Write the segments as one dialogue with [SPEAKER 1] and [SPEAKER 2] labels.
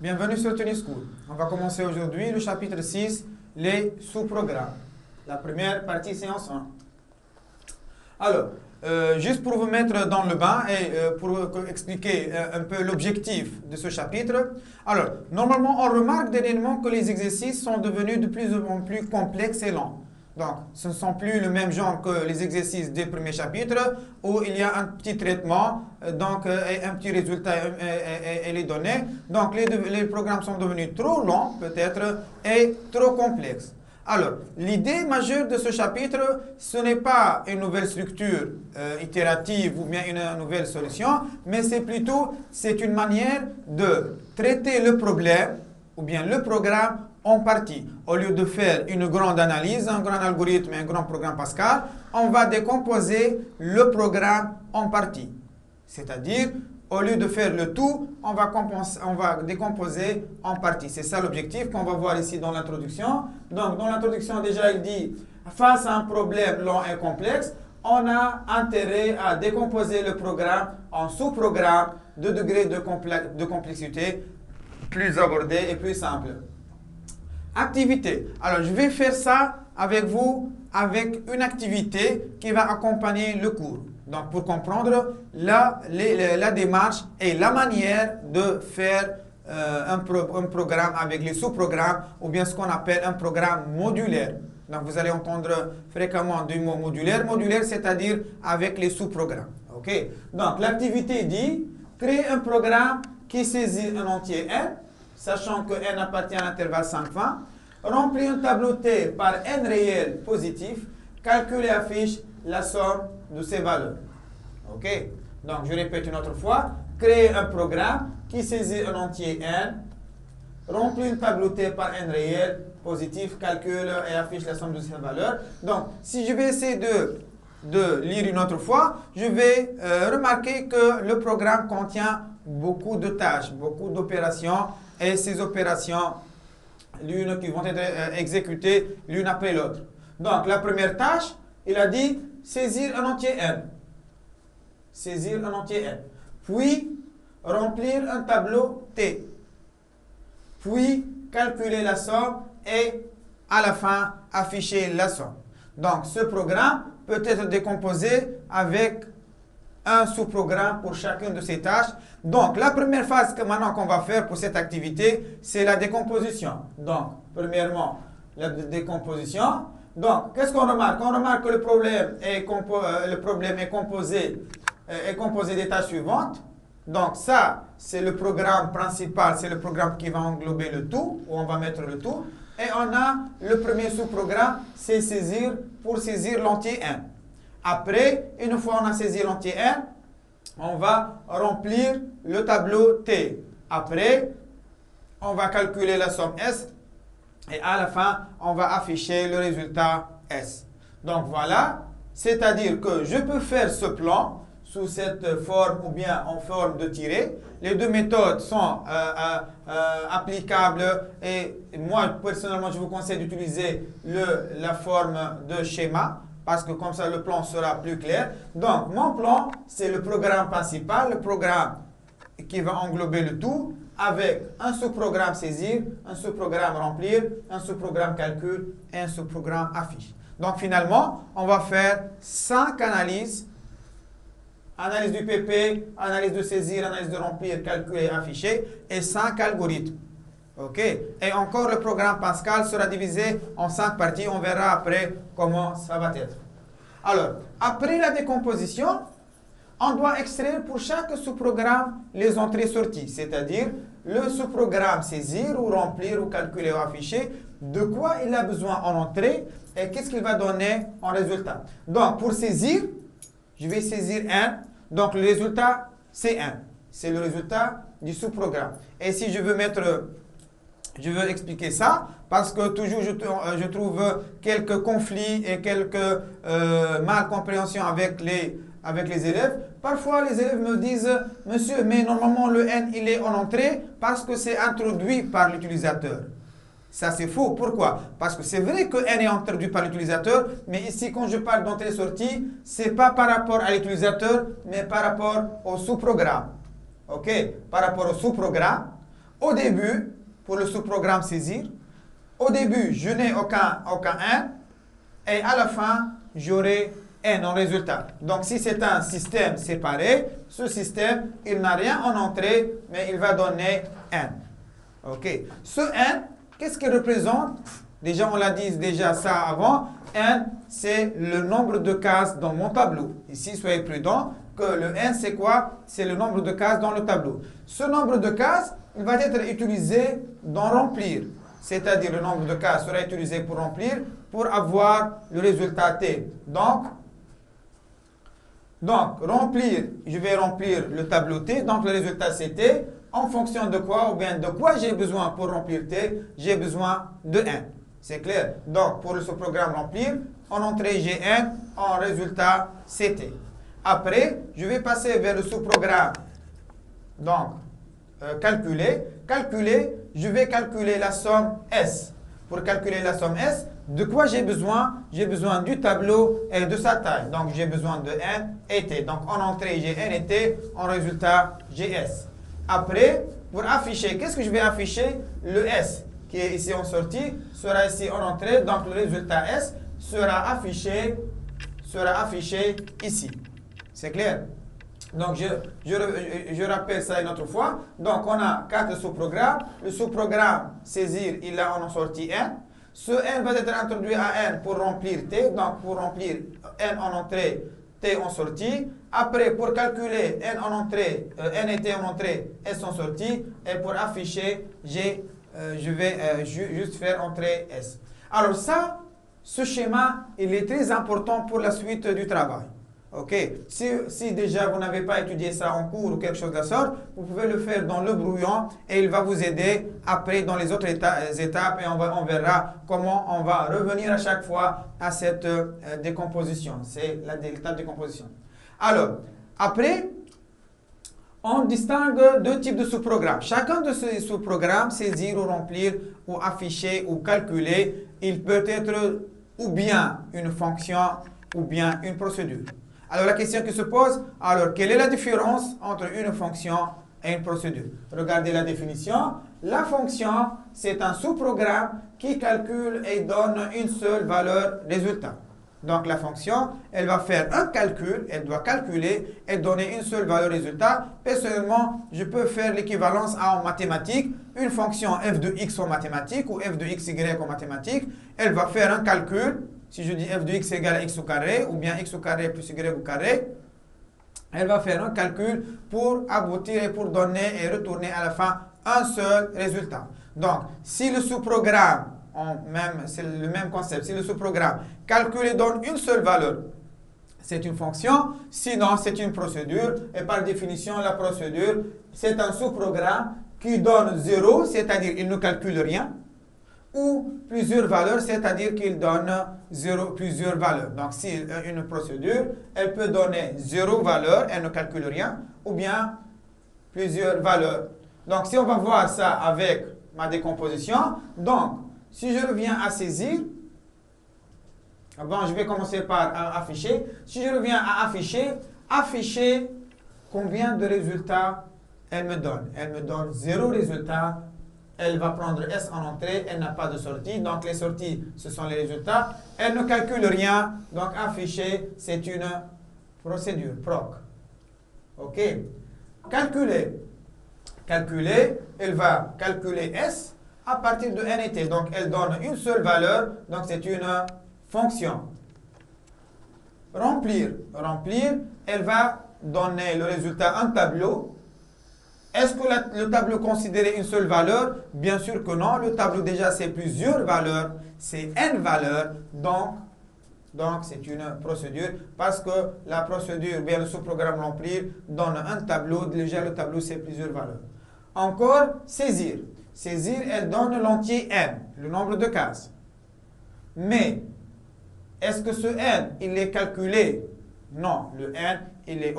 [SPEAKER 1] Bienvenue sur Tennis School. On va commencer aujourd'hui le chapitre 6, les sous-programmes. La première partie, séance 1. Alors, juste pour vous mettre dans le bain et pour expliquer un peu l'objectif de ce chapitre. Alors, normalement, on remarque dernièrement que les exercices sont devenus de plus en plus complexes et lents. Donc, ce ne sont plus le même genre que les exercices des premiers chapitres où il y a un petit traitement, et un petit résultat et les données. Donc, les programmes sont devenus trop longs, peut-être, et trop complexes. Alors, l'idée majeure de ce chapitre, ce n'est pas une nouvelle structure itérative ou bien une nouvelle solution, mais c'est une manière de traiter le problème ou bien le programme en partie. Au lieu de faire une grande analyse, un grand algorithme, un grand programme Pascal, on va décomposer le programme en parties. C'est-à-dire, au lieu de faire le tout, on va décomposer en parties. C'est ça l'objectif qu'on va voir ici dans l'introduction. Donc, dans l'introduction, déjà, il dit, face à un problème long et complexe, on a intérêt à décomposer le programme en sous-programmes de degrés de complexité plus abordés et plus simples. Activité. Alors, je vais faire ça avec vous avec une activité qui va accompagner le cours. Donc, pour comprendre la démarche et la manière de faire un programme avec les sous-programmes ou bien ce qu'on appelle un programme modulaire. Donc, vous allez entendre fréquemment du mot modulaire. Modulaire, c'est-à-dire avec les sous-programmes. OK? Donc, l'activité dit créer un programme qui saisit un entier n, sachant que n appartient à l'intervalle 5 fins, remplir un tableau T par n réel positif, calculer et affiche la somme de ces valeurs. OK? Donc, je répète une autre fois. Créer un programme qui saisit un entier n, remplir un tableau T par n réel positif, calcule et affiche la somme de ces valeurs. Donc, si je vais essayer de lire une autre fois, je vais remarquer que le programme contient beaucoup de tâches, beaucoup d'opérations, et ces opérations, l'une qui vont être exécutées l'une après l'autre. Donc, la première tâche, il a dit saisir un entier n. Saisir un entier n. Puis, remplir un tableau T. Puis, calculer la somme et, à la fin, afficher la somme. Donc, ce programme peut être décomposé avec un sous-programme pour chacune de ces tâches. Donc, la première phase qu'on va faire pour cette activité, c'est la décomposition. Donc, premièrement, la décomposition. Donc, qu'est-ce qu'on remarque? On remarque que le problème est composé des tâches suivantes. Donc, ça, c'est le programme principal, c'est le programme qui va englober le tout, où on va mettre le tout. Et on a le premier sous-programme, c'est pour saisir l'entier n. Après, une fois on a saisi l'entier n, on va remplir le tableau T. Après, on va calculer la somme S. Et à la fin, on va afficher le résultat S. Donc voilà, c'est-à-dire que je peux faire ce plan sous cette forme ou bien en forme de tiré. Les deux méthodes sont applicables et moi, personnellement, je vous conseille d'utiliser la forme de schéma parce que comme ça, le plan sera plus clair. Donc, mon plan, c'est le programme principal, le programme qui va englober le tout avec un sous-programme saisir, un sous-programme remplir, un sous-programme calcul et un sous-programme affiche. Donc, finalement, on va faire 5 analyses. Analyse du PP, analyse de saisir, analyse de remplir, calculer, afficher et 5 algorithmes. OK? Et encore, le programme Pascal sera divisé en 5 parties. On verra après comment ça va être. Alors, après la décomposition, on doit extraire pour chaque sous-programme les entrées-sorties, c'est-à-dire le sous-programme saisir ou remplir ou calculer ou afficher, de quoi il a besoin en entrée et qu'est-ce qu'il va donner en résultat. Donc, pour saisir, je vais saisir n. Donc, le résultat, c'est 1. C'est le résultat du sous-programme. Et si je veux expliquer ça, parce que toujours je trouve quelques conflits et quelques malcompréhensions avec les élèves. Parfois, les élèves me disent, monsieur, mais normalement, le n, il est en entrée parce que c'est introduit par l'utilisateur. Ça, c'est faux. Pourquoi? Parce que c'est vrai que n est introduit par l'utilisateur, mais ici, quand je parle d'entrée-sortie, ce n'est pas par rapport à l'utilisateur, mais par rapport au sous-programme. OK? Par rapport au sous-programme, Au début, pour le sous-programme saisir, au début, je n'ai aucun n, et à la fin, j'aurai n en résultat. Donc, si c'est un système séparé, ce système, il n'a rien en entrée, mais il va donner n. OK. Ce n, qu'est-ce qu'il représente? Déjà, on l'a dit déjà ça avant. N, c'est le nombre de cases dans mon tableau. Ici, soyez prudents que le n, c'est quoi? C'est le nombre de cases dans le tableau. Ce nombre de cases, il va être utilisé dans remplir. C'est-à-dire, le nombre de cases sera utilisé pour remplir, pour avoir le résultat T. Donc, remplir, je vais remplir le tableau T. Donc, le résultat, c'est T. En fonction de quoi, ou bien de quoi j'ai besoin pour remplir T? J'ai besoin de n. C'est clair? Donc, pour ce programme remplir, en entrée, j'ai n, en résultat, c'est T. Après, je vais passer vers le sous-programme. Donc, calculer. Calculer, je vais calculer la somme S. Pour calculer la somme S, de quoi j'ai besoin? J'ai besoin du tableau et de sa taille. Donc, j'ai besoin de N et T. Donc, en entrée, j'ai N et T. En résultat, j'ai S. Après, pour afficher, qu'est-ce que je vais afficher? Le S, qui est ici en sortie, sera ici en entrée. Donc, le résultat S sera affiché ici. C'est clair? Donc, je rappelle ça une autre fois. Donc, on a 4 sous-programmes. Le sous-programme saisir, il a en sortie N. Ce N va être introduit à N pour remplir T. Donc, pour remplir N en entrée, T en sortie. Après, pour calculer N en entrée, N et T en entrée, S en sortie. Et pour afficher, je vais juste faire entrée S. Alors ça, ce schéma, il est très important pour la suite du travail. OK. Si déjà vous n'avez pas étudié ça en cours ou quelque chose de la sorte, vous pouvez le faire dans le brouillon et il va vous aider après dans les autres étapes et on verra comment on va revenir à chaque fois à cette décomposition. C'est l'étape de décomposition. Alors, après, on distingue deux types de sous-programmes. Chacun de ces sous-programmes, saisir ou remplir ou afficher ou calculer, il peut être ou bien une fonction ou bien une procédure. Alors, la question qui se pose, alors, quelle est la différence entre une fonction et une procédure? Regardez la définition. La fonction, c'est un sous-programme qui calcule et donne une seule valeur résultat. Donc, la fonction, elle va faire un calcul, elle doit calculer et donner une seule valeur résultat. Personnellement, je peux faire l'équivalence en mathématiques. Une fonction f de x en mathématiques ou f de xy en mathématiques, elle va faire un calcul. Si je dis f de x égale à x au carré, ou bien x au carré plus y au carré, elle va faire un calcul pour aboutir et pour donner et retourner à la fin un seul résultat. Donc, si le sous-programme, c'est le même concept, si le sous-programme calcule et donne une seule valeur, c'est une fonction, sinon c'est une procédure, et par définition, la procédure, c'est un sous-programme qui donne 0, c'est-à-dire il ne calcule rien, ou plusieurs valeurs, c'est-à-dire qu'il donne plusieurs valeurs. Donc, si une procédure, elle peut donner 0 valeur, elle ne calcule rien, ou bien plusieurs valeurs. Donc, si on va voir ça avec ma décomposition, donc, si je reviens à saisir, bon, je vais commencer par afficher. Si je reviens à afficher combien de résultats elle me donne. Elle me donne 0 résultat. Elle va prendre S en entrée, elle n'a pas de sortie. Donc, les sorties, ce sont les résultats. Elle ne calcule rien. Donc, afficher, c'est une procédure, proc. OK. Calculer. Calculer, elle va calculer S à partir de N et T. Donc, elle donne une seule valeur. Donc, c'est une fonction. Remplir. Remplir, elle va donner le résultat un tableau. Est-ce que le tableau considère une seule valeur? Bien sûr que non. Le tableau, déjà, c'est plusieurs valeurs. C'est n valeurs. Donc c'est une procédure parce que la procédure, bien le sous-programme remplir, donne un tableau. Déjà, le tableau, c'est plusieurs valeurs. Encore, saisir. Saisir, elle donne l'entier n, le nombre de cases. Mais, est-ce que ce n, il est calculé? Non, le n, il est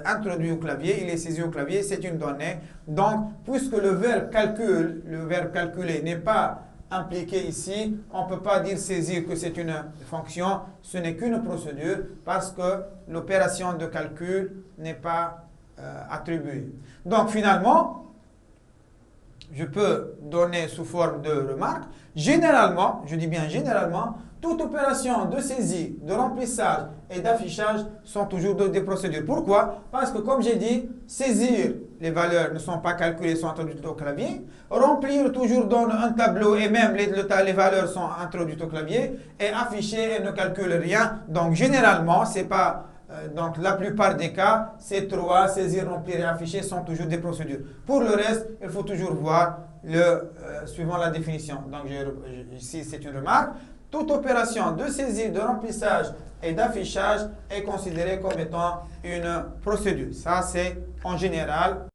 [SPEAKER 1] introduit au clavier, il est saisi au clavier, c'est une donnée. Donc, puisque le verbe calcul, le verbe calculer n'est pas impliqué ici, on ne peut pas dire saisir que c'est une fonction, ce n'est qu'une procédure parce que l'opération de calcul n'est pas attribuée. Donc, finalement, je peux donner sous forme de remarque. Généralement, je dis bien généralement, toute opération de saisie, de remplissage et d'affichage sont toujours des procédures. Pourquoi? Parce que comme j'ai dit, saisir, les valeurs ne sont pas calculées, sont introduites au clavier. Remplir toujours donne un tableau et même les valeurs sont introduites au clavier. Et afficher, elle ne calcule rien. Donc généralement, c'est pas... donc la plupart des cas, ces trois, saisir, remplir et afficher, sont toujours des procédures. Pour le reste, il faut toujours voir suivant la définition. Donc ici, c'est une remarque. Toute opération de saisie, de remplissage et d'affichage est considérée comme étant une procédure. Ça, c'est en général.